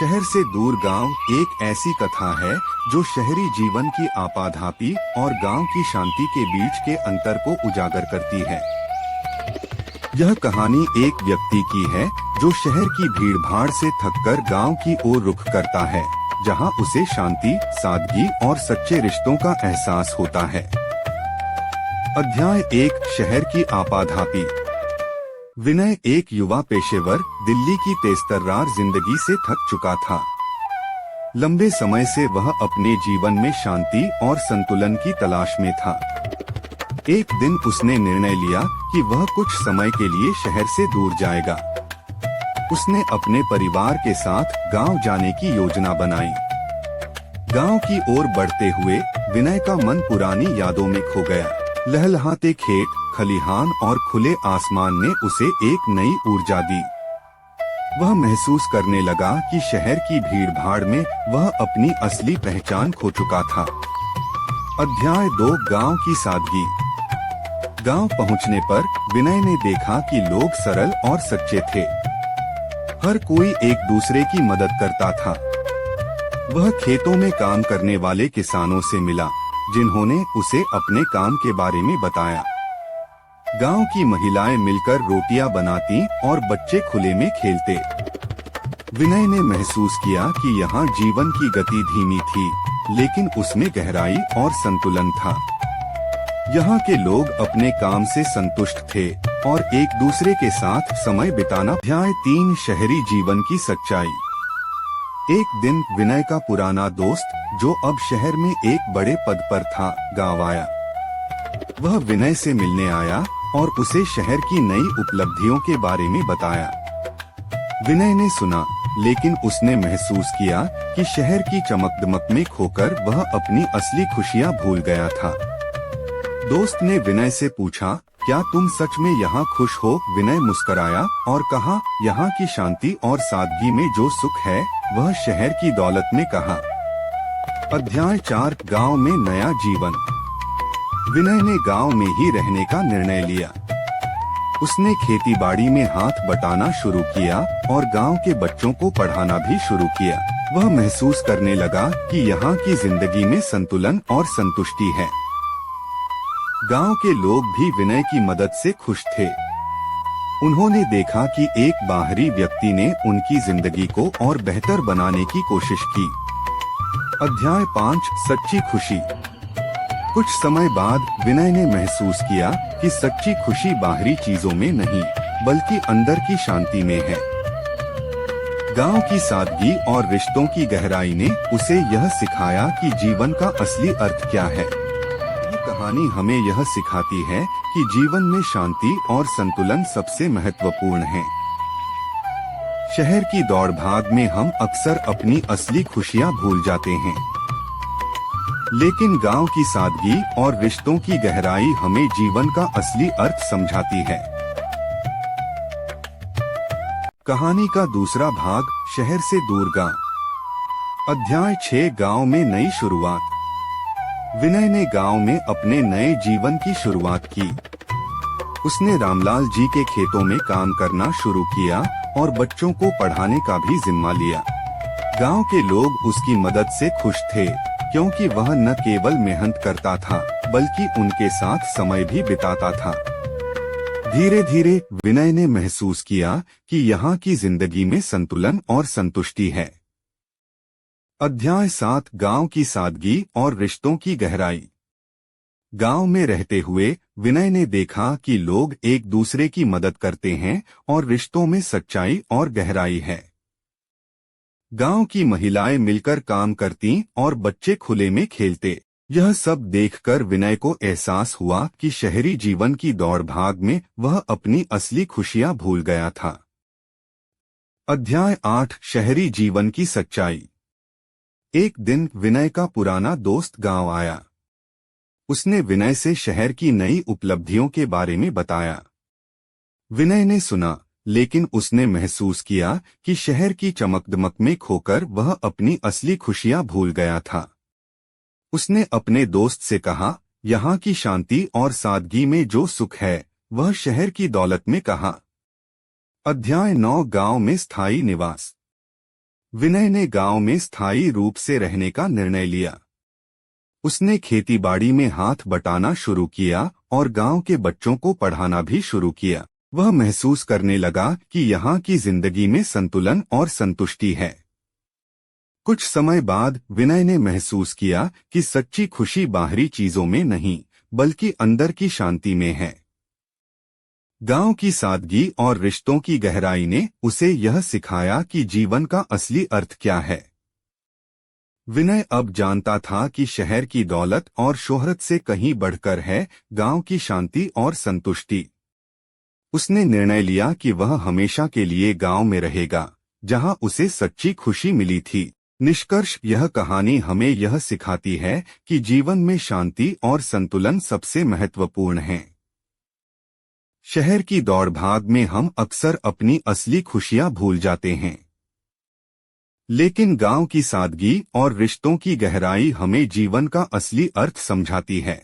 शहर से दूर गांव एक ऐसी कथा है जो शहरी जीवन की आपाधापी और गांव की शांति के बीच के अंतर को उजागर करती है। यह कहानी एक व्यक्ति की है जो शहर की भीड़भाड़ से थककर गांव की ओर रुख करता है, जहां उसे शांति, सादगी और सच्चे रिश्तों का एहसास होता है। अध्याय 1, शहर की आपाधापी। विनय एक युवा पेशेवर दिल्ली की तेजतर्रार जिंदगी से थक चुका था। लंबे समय से वह अपने जीवन में शांति और संतुलन की तलाश में था। एक दिन उसने निर्णय लिया कि वह कुछ समय के लिए शहर से दूर जाएगा। उसने अपने परिवार के साथ गांव जाने की योजना बनाई। गांव की ओर बढ़ते हुए विनय का मन पुरानी यादों में खो गया। लहलहाते खेत, खलिहान और खुले आसमान ने उसे एक नई ऊर्जा दी। वह महसूस करने लगा कि शहर की भीड़भाड़ में वह अपनी असली पहचान खो चुका था। अध्याय 2, गांव की सादगी। गांव पहुंचने पर विनय ने देखा कि लोग सरल और सच्चे थे। हर कोई एक दूसरे की मदद करता था। वह खेतों में काम करने वाले किसानों से मिला, जिन्होंने उसे अपने काम के बारे में बताया। गांव की महिलाएं मिलकर रोटियां बनाती और बच्चे खुले में खेलते। विनय ने महसूस किया कि यहाँ जीवन की गति धीमी थी, लेकिन उसमें गहराई और संतुलन था। यहाँ के लोग अपने काम से संतुष्ट थे और एक दूसरे के साथ समय बिताना। अध्याय 3, शहरी जीवन की सच्चाई। एक दिन विनय का पुराना दोस्त, जो अब शहर में एक बड़े पद पर था, गांव आया। वह विनय से मिलने आया और उसे शहर की नई उपलब्धियों के बारे में बताया। विनय ने सुना, लेकिन उसने महसूस किया कि शहर की चमक-दमक में खोकर वह अपनी असली खुशियां भूल गया था। दोस्त ने विनय से पूछा, क्या तुम सच में यहाँ खुश हो? विनय मुस्कराया और कहा, यहाँ की शांति और सादगी में जो सुख है वह शहर की दौलत में कहा। अध्याय 4, गांव में नया जीवन। विनय ने गांव में ही रहने का निर्णय लिया। उसने खेतीबाड़ी में हाथ बटाना शुरू किया और गांव के बच्चों को पढ़ाना भी शुरू किया। वह महसूस करने लगा कि यहाँ की जिंदगी में संतुलन और संतुष्टि है। गांव के लोग भी विनय की मदद से खुश थे। उन्होंने देखा कि एक बाहरी व्यक्ति ने उनकी जिंदगी को और बेहतर बनाने की कोशिश की। अध्याय 5, सच्ची खुशी। कुछ समय बाद विनय ने महसूस किया कि सच्ची खुशी बाहरी चीजों में नहीं, बल्कि अंदर की शांति में है। गांव की सादगी और रिश्तों की गहराई ने उसे यह सिखाया कि जीवन का असली अर्थ क्या है। ये कहानी हमें यह सिखाती है कि जीवन में शांति और संतुलन सबसे महत्वपूर्ण है। शहर की दौड़-भाग में हम अक्सर अपनी असली खुशियां भूल जाते हैं, लेकिन गांव की सादगी और रिश्तों की गहराई हमें जीवन का असली अर्थ समझाती है। कहानी का दूसरा भाग, शहर से दूर गांव। अध्याय 6, गांव में नई शुरुआत। विनय ने गांव में अपने नए जीवन की शुरुआत की। उसने रामलाल जी के खेतों में काम करना शुरू किया और बच्चों को पढ़ाने का भी जिम्मा लिया। गांव के लोग उसकी मदद से खुश थे, क्योंकि वह न केवल मेहनत करता था, बल्कि उनके साथ समय भी बिताता था। धीरे धीरे विनय ने महसूस किया कि यहाँ की जिंदगी में संतुलन और संतुष्टि है। अध्याय 7, गांव की सादगी और रिश्तों की गहराई। गांव में रहते हुए विनय ने देखा कि लोग एक दूसरे की मदद करते हैं और रिश्तों में सच्चाई और गहराई है। गांव की महिलाएं मिलकर काम करती और बच्चे खुले में खेलते। यह सब देखकर विनय को एहसास हुआ कि शहरी जीवन की दौड़-भाग में वह अपनी असली खुशियां भूल गया था। अध्याय 8, शहरी जीवन की सच्चाई। एक दिन विनय का पुराना दोस्त गांव आया। उसने विनय से शहर की नई उपलब्धियों के बारे में बताया। विनय ने सुना, लेकिन उसने महसूस किया कि शहर की चमक-दमक में खोकर वह अपनी असली खुशियां भूल गया था। उसने अपने दोस्त से कहा, यहाँ की शांति और सादगी में जो सुख है वह शहर की दौलत में कहा। अध्याय 9, गांव में स्थायी निवास। विनय ने गांव में स्थायी रूप से रहने का निर्णय लिया। उसने खेतीबाड़ी में हाथ बटाना शुरू किया और गांव के बच्चों को पढ़ाना भी शुरू किया। वह महसूस करने लगा कि यहाँ की जिंदगी में संतुलन और संतुष्टि है। कुछ समय बाद विनय ने महसूस किया कि सच्ची खुशी बाहरी चीजों में नहीं, बल्कि अंदर की शांति में है। गांव की सादगी और रिश्तों की गहराई ने उसे यह सिखाया कि जीवन का असली अर्थ क्या है। विनय अब जानता था कि शहर की दौलत और शोहरत से कहीं बढ़कर है गांव की शांति और संतुष्टि। उसने निर्णय लिया कि वह हमेशा के लिए गांव में रहेगा, जहां उसे सच्ची खुशी मिली थी। निष्कर्ष, यह कहानी हमें यह सिखाती है कि जीवन में शांति और संतुलन सबसे महत्वपूर्ण है। शहर की दौड़भाग में हम अक्सर अपनी असली खुशियां भूल जाते हैं, लेकिन गांव की सादगी और रिश्तों की गहराई हमें जीवन का असली अर्थ समझाती है।